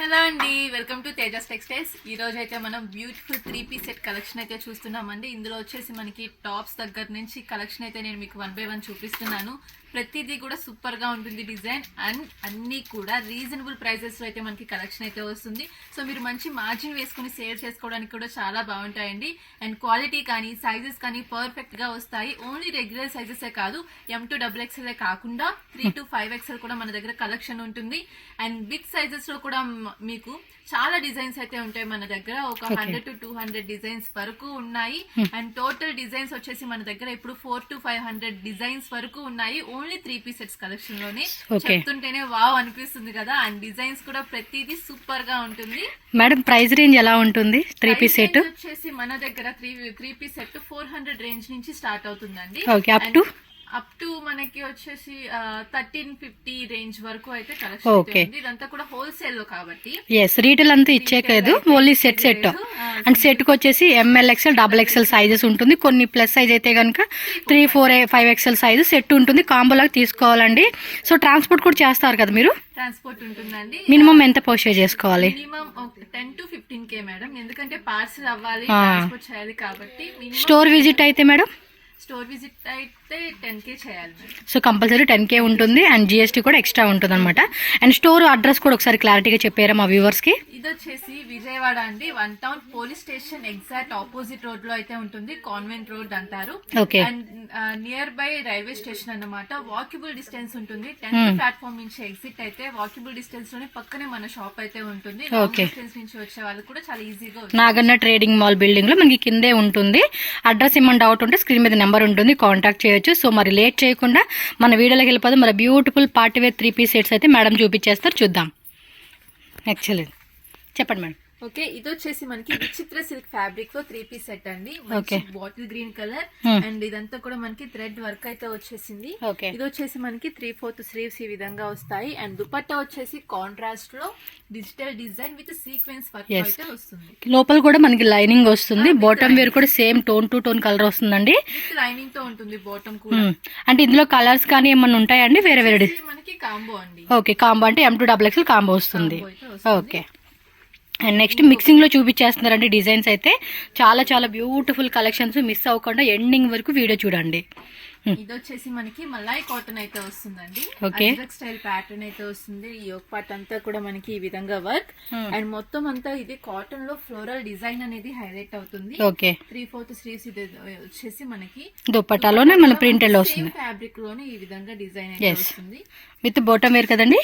Hello అండి, welcome to Tejas textiles. ఈ రోజు అయితే మనం బ్యూటిఫుల్ 3-piece సెట్ కలెక్షన్ అయితే చూస్తున్నామండి. ఇందులో వచ్చేసి మనకి టాప్స్ దగ్గర నుంచి కలెక్షన్ అయితే నేను మీకు 1 by 1 చూపిస్తున్నాను. ప్రతిదీ కూడా సూపర్ గా ఉంటుంది డిజైన్ అండ్ అన్ని కూడా రీజనబుల్ ప్రైసెస్ లో అయితే మనకి కలెక్షన్ అయితే వస్తుంది. సో మీరు మంచి మార్జిన్ వేసుకుని సేల్ చేసుకోవడానికి కూడా చాలా బాగుంటాయండి. అండ్ క్వాలిటీ కానీ సైజెస్ కానీ పర్ఫెక్ట్ గా వస్తాయి. ఓన్లీ రెగ్యులర్ సైజెస్ కాదు, M2XXL కాకుండా 3 to 5XL కూడా మన దగ్గర కలెక్షన్ ఉంటుంది. అండ్ బిగ్ సైజెస్ లో కూడా మీకు చాలా డిజైన్స్ అయితే ఉంటాయి మన దగ్గర. ఒక 100 to 200 డిజైన్స్ వరకు ఉన్నాయి. అండ్ టోటల్ డిజైన్స్ వచ్చేసి మన దగ్గర ఇప్పుడు 400 to 500 డిజైన్స్ వరకు ఉన్నాయి. ఓన్లీ 3-piece సెట్స్ కలెక్షన్ లోనే. చెప్తుంటేనే వావ్ అనిపిస్తుంది కదా. అండ్ డిజైన్స్ కూడా ప్రతిదీ సూపర్ గా ఉంటుంది. మేడం ప్రైస్ రేంజ్ ఎలా ఉంటుంది? 3-piece సెట్ వచ్చేసి మన దగ్గర 3-piece సెట్ 400 రేంజ్ నుంచి స్టార్ట్ అవుతుందండి. అప్ టు మనకి వచ్చేసి 1350 రేంజ్ వరకు అయితే కలెక్షన్ ఉంది. ఇదంతా కూడా హోల్సేల్ లో కాబట్టి రీటైల్ అంతా ఇచ్చేకలేదు, ఓన్లీ సెట్ అండ్ సెట్ కి వచ్చేసి ML XL XXL సైజెస్ ఉంటుంది. కొన్ని ప్లస్ సైజ్ అయితే కనుక 3, 4, 5XL సైజ్ సెట్ ఉంటుంది. కాంబో లాగా తీసుకోవాలండి. సో ట్రాన్స్పోర్ట్ కూడా చేస్తారు కదా మీరు? ట్రాన్స్పోర్ట్ ఉంటుందండి. మినిమం ఎంత పర్చేజ్ చేసుకోవాలి? Minimum 10 to 15K madam. ఎందుకంటే పార్సల్ అవ్వాలి, ట్రాన్స్పోర్ట్ చేయాలి కాబట్టి. స్టోర్ విజిట్ అయితే మేడం? స్టోర్ విజిట్ అయితే 10K చేయాలి. సో కంపల్సరీ 10K ఉంటుంది. అండ్ GST కూడా ఎక్స్ట్రా ఉంటుంది అనమాట. అండ్ స్టోర్ అడ్రస్ కూడా ఒకసారి క్లారిటీగా చెప్పారా మా వ్యూవర్స్ కి? ఇది వచ్చేసి విజయవాడ అండి, 1 town police station exact opposite road లో అయితే ఉంటుంది. కాన్వెంట్ రోడ్ అంటారు. And near by railway station అన్నమాట. వాకబుల్ డిస్టెన్స్ ఉంటుంది. 10th ప్లాట్ఫామ్ నుంచి ఎగ్జిట్ అయితే వాకబుల్ డిస్టెన్స్ లోనే పక్కనే మన షాప్ అయితే ఉంటుంది. డిస్టెన్స్ నుంచి వచ్చే వాళ్ళు కూడా చాలా ఈజీగా. నాగన్న ట్రేడింగ్ మాల్ బిల్డింగ్ లో మనకి కిందే ఉంటుంది. అడ్రస్ ఏమైనా డౌట్ ఉంటే స్క్రీన్ మీద నెంబర్ ఉంటుంది, కాంటాక్ట్ చేయొచ్చు. సో మరి లేట్ చేయకుండా మన వీడియోలోకి వెళ్ళిపోదాం. మరి బ్యూటిఫుల్ పార్టీవేర్ 3-piece సెట్స్ అయితే మేడం చూపించేస్తారు, చూద్దాం. ఎక్సలెంట్, చెప్పండి మేడం. ఓకే, ఇది వచ్చేసి మనకి విచిత్ర సిల్క్ ఫ్యాబ్రిక్ లో 3-piece సెట్ అండి. బాటిల్ గ్రీన్ కలర్ అండ్ ఇదంతా కూడా మనకి థ్రెడ్ వర్క్ అయితే వచ్చేసింది. ఇది వచ్చేసి మనకి 3/4 స్లీవ్స్ ఈ విధంగా వస్తాయి. అండ్ దుపట్టా వచ్చేసి కాంట్రాస్ట్ లో digital design with sequence work అయితే వస్తుంది. లోపల కూడా మనకి లైనింగ్ వస్తుంది. బాటమ్ వేర్ కూడా same tone to tone colour వస్తుందండి. లైనింగ్ తో ఉంటుంది బాటమ్ కూడా. అంటే ఇందులో కలర్స్ కానీ ఏమన్నా ఉంటాయండి? వేరే వేరే మనకి కాంబో అండి. ఓకే, కాంబో అంటే M2XXL కాంబో వస్తుంది. ఓకే, అండ్ నెక్స్ట్ మిక్సింగ్ లో చూపించేస్తున్నారండి డిజైన్స్ అయితే. చాలా చాలా బ్యూటిఫుల్ కలెక్షన్స్. మిస్ అవ్వకుండా ఎండింగ్ వరకు వీడియో చూడండి. ఇది వచ్చేసి మనకి మలాయ్ కాటన్ అయితే వస్తుందండి. స్టైల్ ప్యాటర్న్ అయితే వస్తుంది. ఈ యోక్ పార్ట్ అంతా కూడా మనకి ఈ విధంగా వర్క్ అండ్ మొత్తం అంతా ఇది కాటన్ లో ఫ్లోరల్ డిజైన్ అనేది హైలైట్ అవుతుంది. 3/4 స్లీవ్స్ ఇది వచ్చేసి మనకి దుపట్టాలోనే మన ప్రింటెడ్ లో వస్తుంది. ఫ్యాబ్రిక్ లోనే ఈ విధంగా డిజైన్ అయితే వస్తుంది. విత్ బాటమ్ వేర్ కదండి?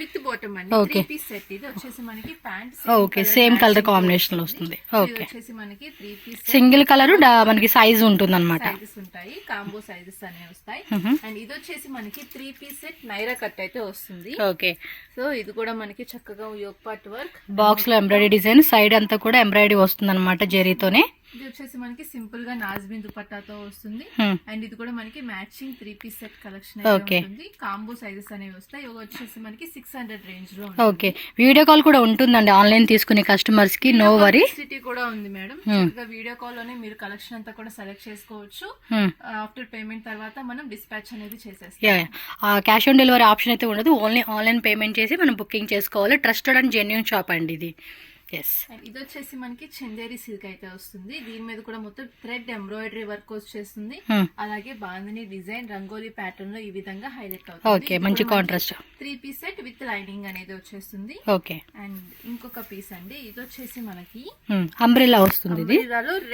విత్ బాటమ్ అండి. 3-piece set. ఇది వచ్చేసి మనకి ప్యాంట్ సేమ్ కలర్ కాంబినేషన్ లో వస్తుంది. ఓకే, వచ్చేసి మనకి 3-piece సింగిల్ కలర్ మనకి సైజ్ ఉంటుంది అనమాట. సైజెస్ ఉంటాయి, కాంబో సైజెస్ అనేవి వస్తాయి. అండ్ ఇది వచ్చేసి మనకి 3-piece సెట్ నైరా కట్ అయితే వస్తుంది. ఓకే, సో ఇది కూడా మనకి చక్కగా యోక్ పార్ట్ వర్క్, బాక్స్ లో ఎంబ్రాయిడరీ డిజైన్, సైడ్ అంతా కూడా ఎంబ్రాయిడరీ వస్తుంది అనమాట జరీతోనే. ఇది వచ్చేసి మనకి సింపుల్ గా నాజ్బిన్ దుపట్టాతో వస్తుంది. అండ్ ఇది కూడా మనకి మ్యాచింగ్ 3-piece సెట్ కలెక్షన్ ఉంటుంది. కాంబో సైజెస్ అనేవి వస్తాయి. ఇవి వచ్చేసి మనకి 600 రేంజ్ లో. ఓకే, వీడియో కాల్ కూడా ఉంటుందండి ఆన్లైన్ తీసుకునే కస్టమర్స్ కి, నో వరీ. సిటీ కూడా ఉంది మేడం. వీడియో కాల్ లోనే మీరు కలెక్షన్ అంతా కూడా సెలెక్ట్ చేసుకోవచ్చు. ఆఫ్టర్ పేమెంట్ తర్వాత మనం డిస్పాచ్ అనేది చేసేస్తాం. క్యాష్ ఆన్ డెలివరీ ఆప్షన్ అయితే ఉండదు. ఓన్లీ ఆన్లైన్ పేమెంట్ చేసి మనం బుకింగ్ చేసుకోవాలి. ట్రస్టెడ్ అండ్ జెన్యూన్ షాప్ అండి ఇది. ఇది వచ్చేసి మనకి చందేరి సిల్క్ అయితే వస్తుంది. దీని మీద కూడా మొత్తం థ్రెడ్ ఎంబ్రాయిడరీ వర్క్ వచ్చేస్తుంది. అలాగే బాందిని డిజైన్ రంగోలీ ప్యాటర్న్ లో ఈ విధంగా హైలైట్ అవుతుంది. మంచి contrast 3-piece set with lining అనేది వచ్చేస్తుంది. ఓకే, అండ్ ఇంకొక పీస్ అండి. ఇది వచ్చేసి మనకి అంబ్రెల్లా వస్తుంది. ఇది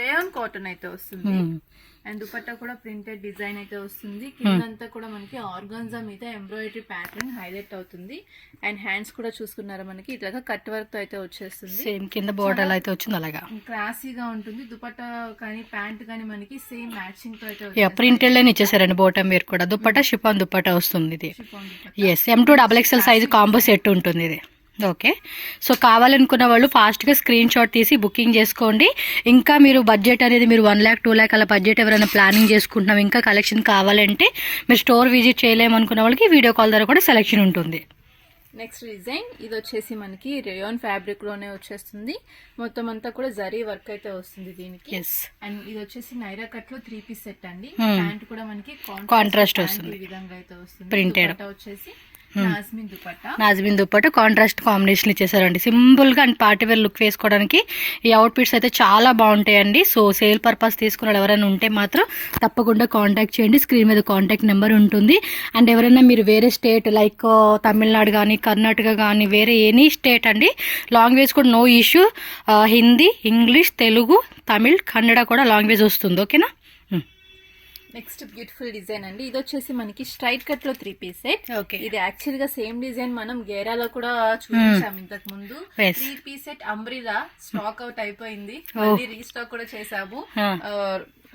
రేయాన్ కాటన్ అయితే వస్తుంది. అండ్ దుపట్టా కూడా ప్రింటెడ్ డిజైన్ అయితే వస్తుంది. కిందంతా కూడా మనకి ఆర్గాన్జా మీద ఎంబ్రాయిడరీ ప్యాటర్న్ హైలైట్ అవుతుంది. అండ్ హ్యాండ్స్ కూడా చూసుకున్నారా మనకి ఇట్లాగా కట్ వర్క్ తో అయితే వచ్చేస్తుంది. సేమ్ కింద బోర్డర్ అయితే వచ్చింది. అలాగా క్లాసీగా ఉంటుంది. దుపట్టా కానీ ప్యాంట్ కానీ మనకి సేమ్ మ్యాచింగ్ తో అయితే ప్రింటెడ్ లైన్ ఇచ్చేసారండి. బాటమ్ వేర్ కూడా దుపట్టా షిఫాన్ దుపట్టా వస్తుంది. ఇది M2XXL సైజ్ కాంబో సెట్ ఉంటుంది ఇది. ఓకే, సో కావాలనుకున్న వాళ్ళు ఫాస్ట్గా స్క్రీన్ షాట్ తీసి బుకింగ్ చేసుకోండి. ఇంకా మీరు బడ్జెట్ అనేది మీరు 1 lakh 2 lakh అలా బడ్జెట్ ఎవరైనా ప్లానింగ్ చేసుకుంటున్నాం, ఇంకా కలెక్షన్ కావాలంటే మీరు స్టోర్ విజిట్ చేయలేమనుకున్న వాళ్ళకి వీడియో కాల్ ద్వారా కూడా సెలెక్షన్ ఉంటుంది. నెక్స్ట్ డిజైన్ ఇది వచ్చేసి మనకి రేయాన్ ఫ్యాబ్రిక్ లోనే వచ్చేస్తుంది. మొత్తం అంతా కూడా జరీ వర్క్ అయితే వస్తుంది దీనికి. అండ్ ఇది వచ్చేసి నైరా కట్ లో 3-piece సెట్ అండి. ప్యాంట్ కూడా మనకి కాంట్రాస్ట్ వస్తుంది. ఈ విధంగా అయితే వస్తుంది. ప్రింటెడ్ వచ్చేసి నాజ్మిన్ దుపట్టా. నాజ్మిన్ దుపట్టా కాంట్రాస్ట్ కాంబినేషన్ ఇచ్చేసారండి. సింపుల్గా అండ్ పార్టీ వేర్ లుక్ వేసుకోవడానికి ఈ అవుట్ఫిట్స్ అయితే చాలా బాగుంటాయండి. సో సేల్ పర్పస్ తీసుకున్న ఎవరైనా ఉంటే మాత్రం తప్పకుండా కాంటాక్ట్ చేయండి. స్క్రీన్ మీద కాంటాక్ట్ నెంబర్ ఉంటుంది. అండ్ ఎవరైనా మీరు వేరే స్టేట్ లైక్ తమిళనాడు కానీ కర్ణాటక కానీ వేరే ఎనీ స్టేట్ అండి, లాంగ్వేజ్ కూడా no issue. Hindi, English, Telugu, Tamil, Kannada కూడా లాంగ్వేజ్ వస్తుంది. ఓకేనా. నెక్స్ట్ బ్యూటిఫుల్ డిజైన్ అండి. ఇది వచ్చేసి మనకి స్ట్రైట్ కట్ లో 3 పీస్ సెట్. ఓకే. ఇది యాక్చువల్ గా సేమ్ డిజైన్ మనం గేరాలో కూడా చూపించాం ఇంతకు ముందు. Yes. 3 piece set umbrella stock out అయిపోయింది, మళ్ళీ రీస్టాక్ కూడా చేసాము.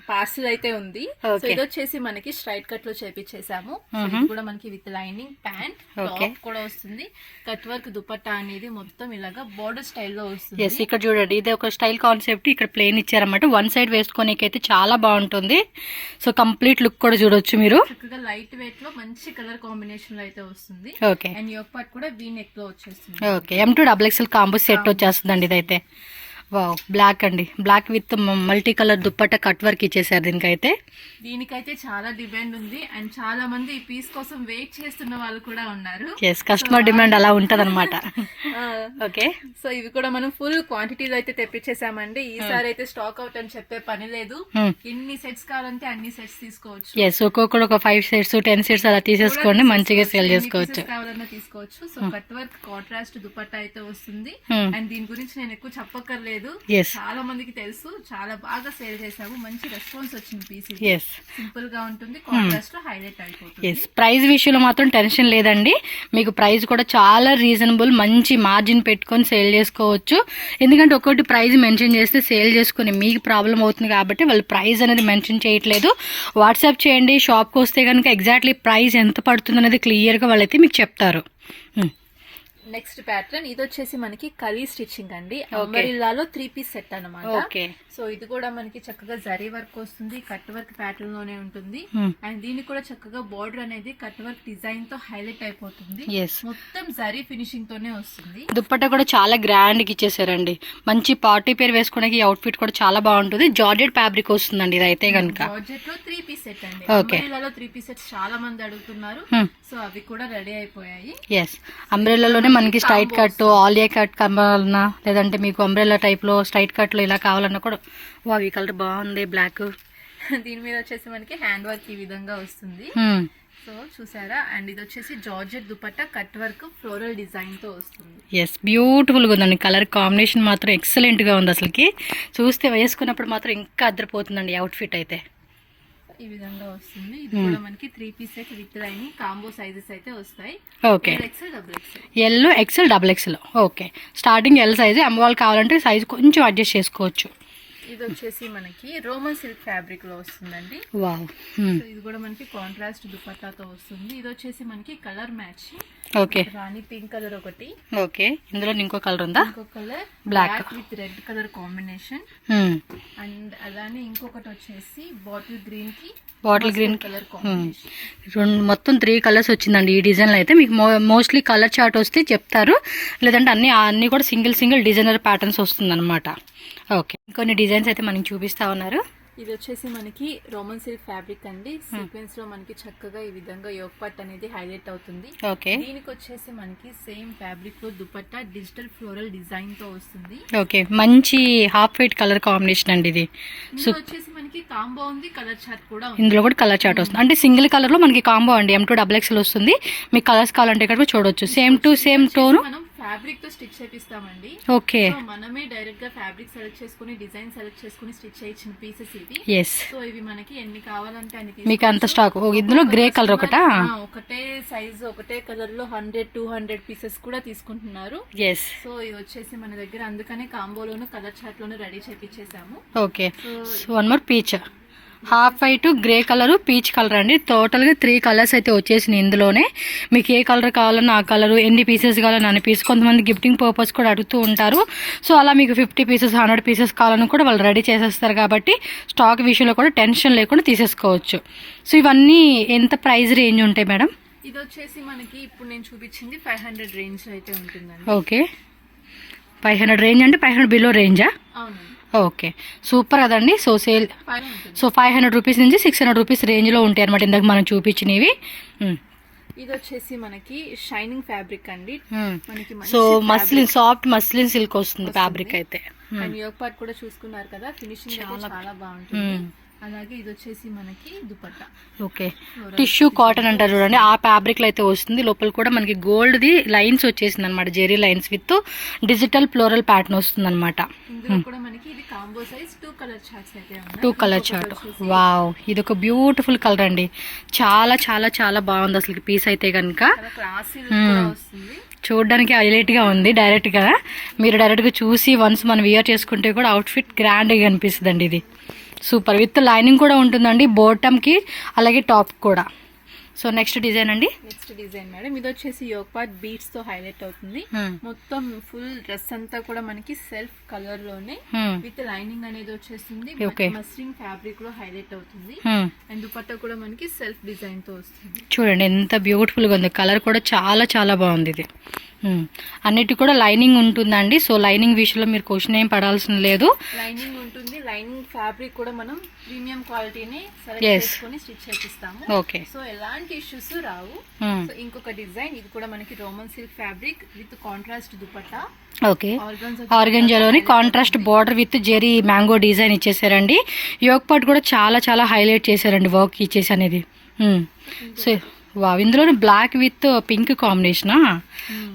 పార్సిల్ అయితే ఉంది. సో ఇది వచ్చేసి మనకి స్ట్రైట్ కట్ లో చేపించేసాము. ఇది కూడా మనకి విత్ లైనింగ్ ప్యాంట్ టాప్ కూడా వస్తుంది. కట్ వర్క్ దుపట్టా అనేది మొత్తం ఇలాగా బోర్డర్ స్టైల్లో వస్తుంది. ఎస్, ఇక్కడ చూడండి ఇది ఒక స్టైల్ కాన్సెప్ట్. ఇక్కడ ప్లేన్ ఇచ్చారన్నమాట. వన్ సైడ్ వేసుకోనికి అయితే చాలా బాగుంటుంది. సో కంప్లీట్ లుక్ కూడా చూడొచ్చు మీరు. చక్కగా లైట్ వెయిట్ లో మంచి కలర్ కాంబినేషన్ లో అయితే వస్తుంది. ఓకే. అండ్ యోక్ పార్ట్ కూడా వీ నెక్ లో వచ్చేస్తుంది. Okay. M2 XXL combo set వచ్చేస్తుందండి ఇదైతే. వావ్, బ్లాక్ అండి. Black with multi colour dupatta cutwork ఇచ్చేసారు దీనికైతే. దీనికైతే చాలా డిమాండ్ ఉంది అండ్ చాలా మంది ఈ పీస్ కోసం వెయిట్ చేస్తున్న వాళ్ళు కూడా ఉన్నారు. ఎస్, కస్టమర్ డిమాండ్ అలా ఉంటది అనమాట. ఓకే. సో ఇవి కూడా మనం ఫుల్ క్వాంటిటీలో అయితే తెప్పించేసామండి. ఈసారి అయితే స్టాక్ అవుట్ అని చెప్పే పని లేదు. ఎన్ని సెట్స్ కావాలంటే అన్ని సెట్స్ తీసుకోవచ్చు. ఎస్, ఒక్కొక్కరు ఒక 5 సెట్స్ 10 సెట్స్ అలా తీసేసుకోండి, మంచిగా సేల్ చేసుకోవచ్చు. కావాలన్నా తీసుకోవచ్చు. So cut work contrast dupatta అయితే వస్తుంది. అండ్ దీని గురించి నేను ఎక్కువ చెప్పక్కర్లేదు, చాలా మందికి తెలుసు. చాలా బాగా సేల్ చేసాము, మంచి రెస్పాన్స్ వచ్చింది పీస్. సింపుల్ గా ఉంటుంది, కాంట్రాస్ట్ లో హైలైట్ అయిపోతుంది. ప్రైస్ విషయంలో మాత్రం టెన్షన్ లేదండి. మీకు ప్రైస్ కూడా చాలా రీజనబుల్, మంచి మార్జిన్ పెట్టుకొని సేల్ చేసుకోవచ్చు. ఎందుకంటే ఒక్కొక్కటి ప్రైస్ మెన్షన్ చేస్తే సేల్ చేసుకుని మీకు ప్రాబ్లం అవుతుంది కాబట్టి వాళ్ళు ప్రైస్ అనేది మెన్షన్ చేయట్లేదు. వాట్సాప్ చేయండి, షాప్కి వస్తే కనుక ఎగ్జాక్ట్లీ ప్రైస్ ఎంత పడుతుంది అనేది క్లియర్గా వాళ్ళైతే మీకు చెప్తారు. నెక్స్ట్ ప్యాటర్న్ ఇది వచ్చేసి మనకి కలీ స్టిచ్చింగ్ అండి. అంబరిల్లాలో 3 పీస్ సెట్ అన్నమాట. ఓకే. సో ఇది కూడా మనకి చక్కగా జరీ వర్క్ వస్తుంది, కట్ వర్క్ ప్యాటర్న్ లోనే ఉంటుంది. అండ్ దీనికి కూడా చక్కగా బార్డర్ అనేది కట్ వర్క్ డిజైన్ తో హైలైట్ అయిపోతుంది. మొత్తం జరీ ఫినిషింగ్ తోనే వస్తుంది. దుప్పట్టా కూడా చాలా గ్రాండ్ గా ఇచ్చేసారండి. మంచి పార్టీ పేర్ వేసుకోవడానికి ఈ అవుట్ఫిట్ కూడా చాలా బాగుంటుంది. జార్జెట్ ఫ్యాబ్రిక్ వస్తుందండి ఇది అయితే కనుక. జార్జెట్ లో 3 పీస్ సెట్ అండి. అంబ్రెల్లాలో 3 పీస్ సెట్స్ చాలా మంది అడుగుతున్నారు. సో అవి కూడా రెడీ అయిపోయాయి. ఎస్, అంబ్రెల్లాలోనే మనకి స్ట్రైట్ కట్, ఆలియా కట్ కావాలన్నా, లేదంటే మీకు అంబ్రెల్లా టైప్ లో స్ట్రైట్ కట్ లో ఇలా కావాలన్నా కూడా. వా, ఈ కలర్ బాగుంది, బ్లాక్. దీని మీద వచ్చేసి మనకి హ్యాండ్ వర్క్ ఈ విధంగా వస్తుంది. సో చూసారా. అండ్ ఇది వచ్చేసి georgette dupatta cut work floral design తో వస్తుంది. ఎస్, బ్యూటిఫుల్ గా ఉందండి. కలర్ కాంబినేషన్ మాత్రం ఎక్సలెంట్ గా ఉంది. అసలుకి చూస్తే వేసుకున్నప్పుడు మాత్రం ఇంకా అద్దరిపోతుందండి అవుట్ఫిట్ అయితే. ఈ విధంగా వస్తుంది. ఇది కూడా మనకి 3 piece set with lining combo sizes అయితే వస్తాయి. Okay. L XL XXL. Okay. Starting L size, అమ్మవాళ్ళు కావాలంటే సైజ్ కొంచెం అడ్జస్ట్ చేసుకోవచ్చు. ఇది వచ్చేసి మనకి రోమన్ సిల్క్ ఫ్యాబ్రిక్ లో వస్తుందండి. వావ్. ఇది కూడా మనకి కాంట్రాస్ట్ దుపట్టాతో వస్తుంది. ఇది వచ్చేసి మనకి colour match. Okay. Rani pink colour ఒకటి. ఓకే. ఇందులో ఇంకో కలర్ ఉందా? ఇంకో colour black with red colour combination. And అలానే ఇంకొకటి వచ్చేసి బాటిల్ గ్రీన్ కలర్ కాంబినేషన్. మొత్తం 3 కలర్స్ వచ్చిందండి ఈ డిజైన్ లో అయితే. మీకు మోస్ట్లీ కలర్ చార్ట్ వస్తే చెప్తారు, లేదంటే అన్ని కూడా సింగిల్ డిజైనర్ ప్యాటర్న్స్ వస్తుంది అనమాట. ఓకే. కొన్ని డిజైన్స్ అయితే మనకి చూపిస్తా ఉన్నారు. ఇది వచ్చేసి మనకి రోమన్ సిల్క్ ఫ్యాబ్రిక్ అండి. సీక్వెన్స్ లో మనకి చక్కగా ఈ విధంగా యోక్ పార్ట్ అనేది హైలైట్ అవుతుంది. ఓకే. దీనికి వచ్చేసి మనకి సేమ్ ఫ్యాబ్రిక్ లో దుపట్టా డిజిటల్ ఫ్లోరల్ డిజైన్ తో వస్తుంది. ఓకే. మంచి హాఫ్ వైట్ కలర్ కాంబినేషన్ అండి ఇది. వచ్చేసి మనకి కాంబో ఉంది, కలర్ చార్ట్ కూడా ఉంది. ఇందులో కూడా కలర్ చార్ట్ వస్తుంది. అంటే సింగిల్ కలర్ లో మనకి కాంబో అండి. M2 XXL వస్తుంది. మీకు కలర్స్ కావాలంటే ఇక్కడ చూడొచ్చు. Same to same tone. Fabric తో స్టిచ్ చేపిస్తామండి. ఓకే. మనమే డైరెక్ట్ గా ఫ్యాబ్రిక్ సెలెక్ట్ చేసుకుని డిజైన్ సెలెక్ట్ చేసుకుని స్టిచ్ చేయించిన పీసెస్ ఇవి. సో ఇవి మనకి ఎన్ని కావాలంటే అన్ని మీకు అంత స్టాక్. ఇందులో గ్రే కలర్ ఒకటే సైజ్ ఒకటే కలర్ లో 100-200 పీసెస్ కూడా తీసుకుంటున్నారు. సో ఇది వచ్చేసి మన దగ్గర అందుకనే కాంబోలోను కలర్ చార్ట్ లోను రెడీ చేపించేసాము. Okay. So one more peach, half white, grey colour, peach colour అండి. టోటల్గా 3 కలర్స్ అయితే వచ్చేసినాయి ఇందులోనే. మీకు ఏ కలర్ కావాలన్నా ఆ కలరు, ఎన్ని పీసెస్ కావాలన్నా అన్ని పీసెస్. కొంతమంది గిఫ్టింగ్ పర్పస్ కూడా అడుగుతూ ఉంటారు. సో అలా మీకు 50 పీసెస్ 100 పీసెస్ కావాలని కూడా వాళ్ళు రెడీ చేసేస్తారు కాబట్టి స్టాక్ విషయంలో కూడా టెన్షన్ లేకుండా తీసేసుకోవచ్చు. సో ఇవన్నీ ఎంత ప్రైస్ రేంజ్ ఉంటాయి మేడం? ఇది వచ్చేసి మనకి ఇప్పుడు నేను చూపించింది 500 రేంజ్ అయితే ఉంటుందండి. ఓకే. 500 రేంజ్ అంటే 500 బిలో రేంజా? అవునండి. ఓకే, సూపర్ కదండి. సో సేల్ 500 రూపీస్ నుంచి 600 రూపీస్ రేంజ్లో ఉంటాయి అనమాట ఇందాక మనం చూపించినవి. ఇది వచ్చేసి మనకి షైనింగ్ ఫ్యాబ్రిక్ అండి. మనకి so muslin, soft muslin silk వస్తుంది ఫ్యాబ్రిక్ అయితే. అండ్ యోగ్ పార్ట్ కూడా చూసుకున్నారు కదా, ఫినిషింగ్ చాలా బాగుంటుంది. అలాగే ఇది వచ్చేసి మనకి దుపట్టా. ఓకే, టిష్యూ కాటన్ అంటారు చూడండి, ఆ ఫ్యాబ్రిక్ లో అయితే వస్తుంది. లోపల కూడా మనకి గోల్డ్ ది లైన్స్ వచ్చేసింది అనమాట, zari lines with digital floral pattern వస్తుంది అనమాట. ఇందులో కూడా మనకి ఇది కాంబో సైజ్ 2 కలర్ చార్ట్స్ అయితే ఉన్నాయి. 2 కలర్ చార్ట్. వావ్, ఇది ఒక బ్యూటిఫుల్ కలర్ అండి, చాలా చాలా చాలా బాగుంది అసలు పీస్ అయితే కనుక. చూడడానికి హైలైట్ గా ఉంది. డైరెక్ట్ గా మీరు డైరెక్ట్ గా చూసి వన్స్ మనం వియర్ చేసుకుంటే కూడా అవుట్ఫిట్ గ్రాండ్ గా అనిపిస్తుంది అండి. ఇది సూపర్, విత్ లైనింగ్ కూడా ఉంటుందండి బాటమ్ కి అలాగే టాప్ కూడా. సో నెక్స్ట్ డిజైన్ అండి. నెక్స్ట్ డిజైన్ మేడం, ఇది వచ్చేసి యోగ్ పార్ట్ బీడ్స్ తో హైలైట్ అవుతుంది. మొత్తం ఫుల్ డ్రెస్ అంతా కూడా మనకి సెల్ఫ్ కలర్ లోనే విత్ లైనింగ్ అనేది వచ్చేస్తుంది. మస్లిన్ ఫ్యాబ్రిక్ లో హైలైట్ అవుతుంది. అండ్ దుపట్టా కూడా మనకి సెల్ఫ్ డిజైన్ తో వస్తుంది. చూడండి ఎంత బ్యూటిఫుల్ గా ఉంది, కలర్ కూడా చాలా చాలా బాగుంది. ఇది అన్నిటి కూడా లైనింగ్ ఉంటుందండి. సో లైనింగ్ విషయంలో మీరు క్వశ్చన్ ఏం పడాల్సిన లేదు. లైనింగ్ ఉంటుంది. లైనింగ్ ఫ్యాబ్రిక్ కూడా మనం ప్రీమియం క్వాలిటీని సెలెక్ట్ చేసుకొని స్టిచ్ చేపిస్తాము. ఓకే, సో ఎలాంటి ఇష్యూస్ రావు. సో ఇంకొక డిజైన్, ఇది కూడా మనకి Roman silk fabric with contrast dupatta. Okay, ఆర్గంజాలోని contrast border with zari mango design ఇచ్చేసారండి. యోగ్ పార్ట్ కూడా చాలా చాలా హైలైట్ చేశారండి వర్క్ ఇచ్చేసి అనేది. సో వావ్, ఇందులోనే బ్లాక్ విత్ పింక్ కాంబినేషనా,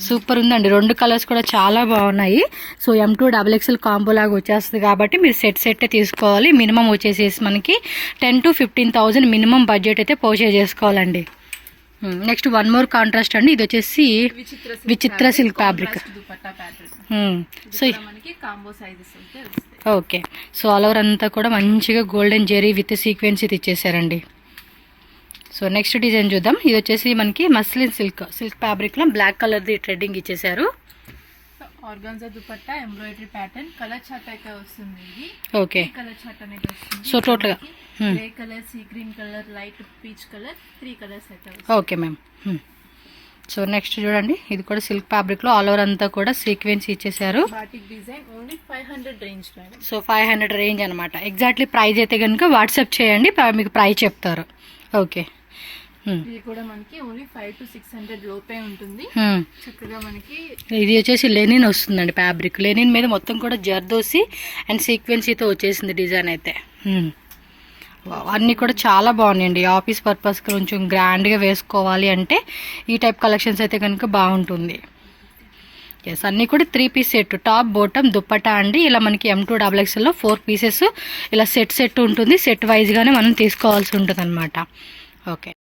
సూపర్ ఉందండి. 2 కలర్స్ కూడా చాలా బాగున్నాయి. సో M2 XXL కాంబో లాగా వచ్చేస్తుంది కాబట్టి మీరు సెట్ తీసుకోవాలి. మినిమం వచ్చేసేసి మనకి 10,000 to 15,000 మినిమం బడ్జెట్ అయితే పర్చేజ్ చేసుకోవాలండి. నెక్స్ట్ వన్ మోర్ కాంట్రాస్ట్ అండి, ఇది వచ్చేసి విచిత్ర silk fabric. So okay, so all over అంతా కూడా మంచిగా గోల్డెన్ జెరీ విత్ సీక్వెన్స్ ఇది ఇచ్చేసారండి. సో నెక్స్ట్ డిజైన్ చూద్దాం. ఇది వచ్చేసి మనకి మస్లిన్ సిల్క్ ఫ్యాబ్రిక్ లో బ్లాక్ కలర్ ది ట్రెడ్డింగ్ ఇచ్చేసారు. Organza dupatta embroidery pattern, colour chart అయితే వస్తుంది. ఇది ఓకే, కలర్ చార్ట్ అనేది వస్తుంది. సో టోటల్ గా grey colour, sea green colour, light peach colour, 3 colours అయితే వస్తుంది. Okay ma'am. సో నెక్స్ట్ చూడండి, ఇది కూడా సిల్క్ ఫ్యాబ్రిక్ లో ఆల్ ఓవర్ అంతా కూడా సీక్వెన్స్ ఇచ్చేసారు. Batik design only 500 range madam. So 500 range అనమాట. ఎగ్జాక్ట్లీ ప్రైస్ అయితే కనుక వాట్సాప్ చేయండి, మీకు ప్రైస్ చెప్తారు. ఓకే, ఇది కూడా మనకి ఓన్లీ 500 to 600 లోపే ఉంటుంది. చక్కగా మనకి ఇది వచ్చేసి లెనిన్ వస్తుందండి ఫ్యాబ్రిక్. లెనిన్ మీద మొత్తం కూడా జర్దోసి అండ్ సీక్వెన్సీతో వచ్చేసింది డిజైన్ అయితే. అన్నీ కూడా చాలా బాగున్నాయండి. ఆఫీస్ పర్పస్ కొంచెం గ్రాండ్గా వేసుకోవాలి అంటే ఈ టైప్ కలెక్షన్స్ అయితే కనుక బాగుంటుంది. ఎస్, అన్నీ కూడా 3 piece set, top bottom dupatta అండి. ఇలా మనకి M2 XXL 4 పీసెస్ ఇలా సెట్ ఉంటుంది. సెట్ వైజ్గానే మనం తీసుకోవాల్సి ఉంటుంది అనమాట. ఓకే.